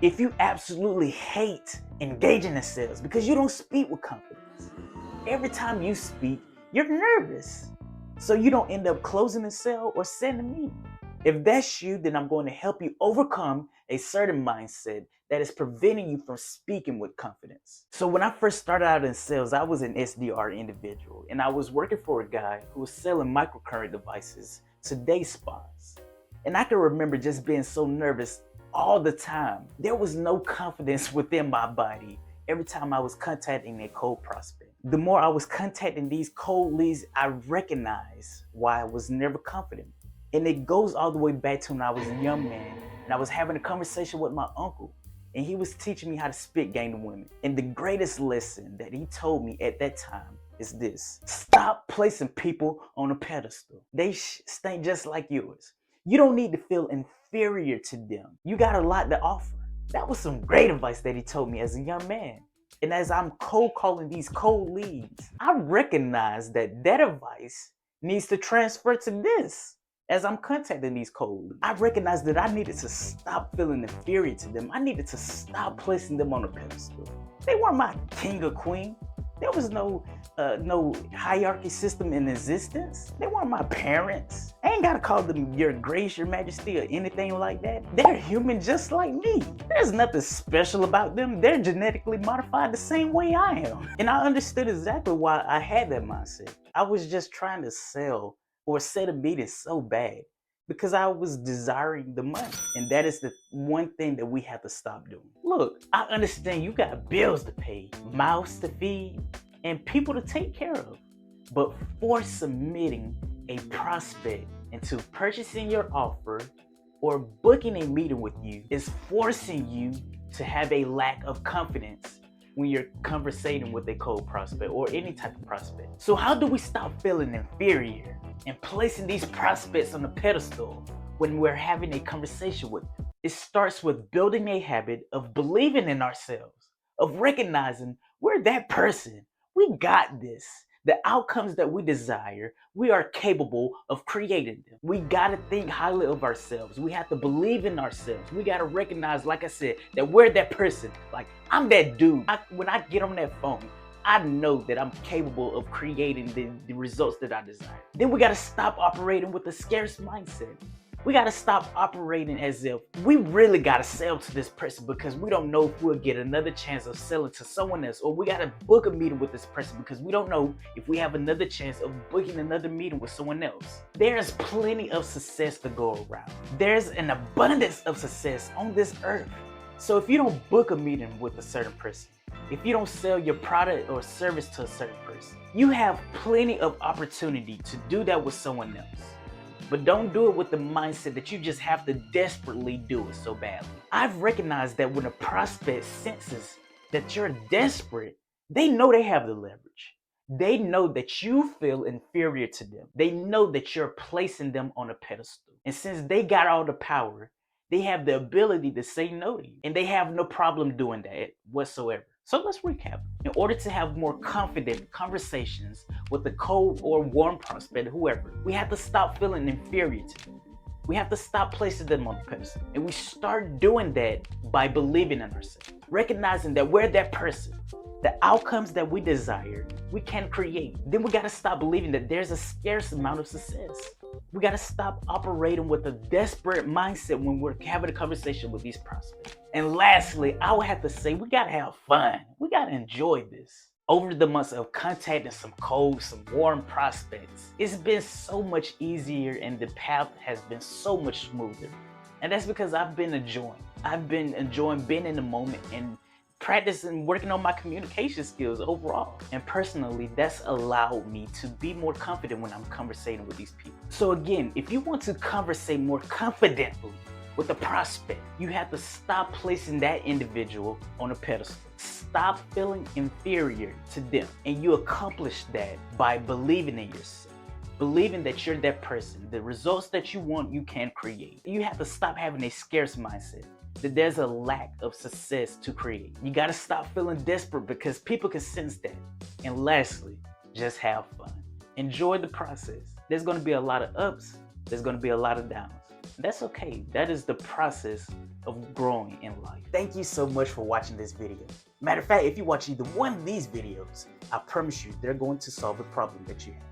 If you absolutely hate engaging in sales because you don't speak with confidence, every time you speak, you're nervous. So you don't end up closing a sale or setting a meeting. If that's you, then I'm going to help you overcome a certain mindset that is preventing you from speaking with confidence. So when I first started out in sales, I was an SDR individual and I was working for a guy who was selling microcurrent devices to day spas. And I can remember just being so nervous all the time. There was no confidence within my body every time I was contacting a cold prospect. The more I was contacting these cold leads, I recognized why I was never confident. And it goes all the way back to when I was a young man and I was having a conversation with my uncle. And he was teaching me how to spit game to women. And the greatest lesson that he told me at that time is this: stop placing people on a pedestal. They stink just like yours. You don't need to feel inferior to them. You got a lot to offer. That was some great advice that he told me as a young man. And as I'm cold calling these cold leads, I recognize that that advice needs to transfer to this. As I'm contacting these cold leads, I recognize that I needed to stop feeling inferior to them. I needed to stop placing them on a pedestal. They weren't my king or queen. There was no hierarchy system in existence. They weren't my parents. I ain't gotta call them your grace, your majesty, or anything like that. They're human just like me. There's nothing special about them. They're genetically modified the same way I am. And I understood exactly why I had that mindset. I was just trying to sell or set a meeting so bad because I was desiring the money. And that is the one thing that we have to stop doing. Look, I understand you got bills to pay, mouths to feed, and people to take care of. But for submitting a prospect into purchasing your offer or booking a meeting with you is forcing you to have a lack of confidence when you're conversating with a cold prospect or any type of prospect. So how do we stop feeling inferior and placing these prospects on a pedestal when we're having a conversation with them? It starts with building a habit of believing in ourselves, of recognizing we're that person. We got this. The outcomes that we desire, we are capable of creating them. We gotta think highly of ourselves. We have to believe in ourselves. We gotta recognize, like I said, that we're that person. Like, I'm that dude. When I get on that phone, I know that I'm capable of creating the results that I desire. Then we gotta stop operating with a scarce mindset. We gotta stop operating as if we really gotta sell to this person because we don't know if we'll get another chance of selling to someone else, or we gotta book a meeting with this person because we don't know if we have another chance of booking another meeting with someone else. There's plenty of success to go around. There's an abundance of success on this earth. So if you don't book a meeting with a certain person, if you don't sell your product or service to a certain person, you have plenty of opportunity to do that with someone else. But don't do it with the mindset that you just have to desperately do it so badly. I've recognized that when a prospect senses that you're desperate, they know they have the leverage. They know that you feel inferior to them. They know that you're placing them on a pedestal. And since they got all the power, they have the ability to say no to you. And they have no problem doing that whatsoever. So let's recap. In order to have more confident conversations with a cold or warm prospect, whoever, we have to stop feeling inferior to them. We have to stop placing them on the pedestal. And we start doing that by believing in ourselves, recognizing that we're that person. The outcomes that we desire, we can create. Then we gotta stop believing that there's a scarce amount of success. We gotta stop operating with a desperate mindset when we're having a conversation with these prospects. And lastly, I would have to say we gotta have fun. We gotta enjoy this. Over the months of contacting some cold, some warm prospects, it's been so much easier and the path has been so much smoother. And that's because I've been enjoying being in the moment and practicing working on my communication skills overall. And personally, that's allowed me to be more confident when I'm conversating with these people. So again, if you want to conversate more confidently with a prospect, you have to stop placing that individual on a pedestal. Stop feeling inferior to them. And you accomplish that by believing in yourself. Believing that you're that person. The results that you want, you can create. You have to stop having a scarce mindset, that there's a lack of success to create. You gotta stop feeling desperate because people can sense that. And lastly, just have fun. Enjoy the process. There's gonna be a lot of ups, there's gonna be a lot of downs. That's okay. That is the process of growing in life. Thank you so much for watching this video. Matter of fact, if you watch either one of these videos, I promise you they're going to solve the problem that you have.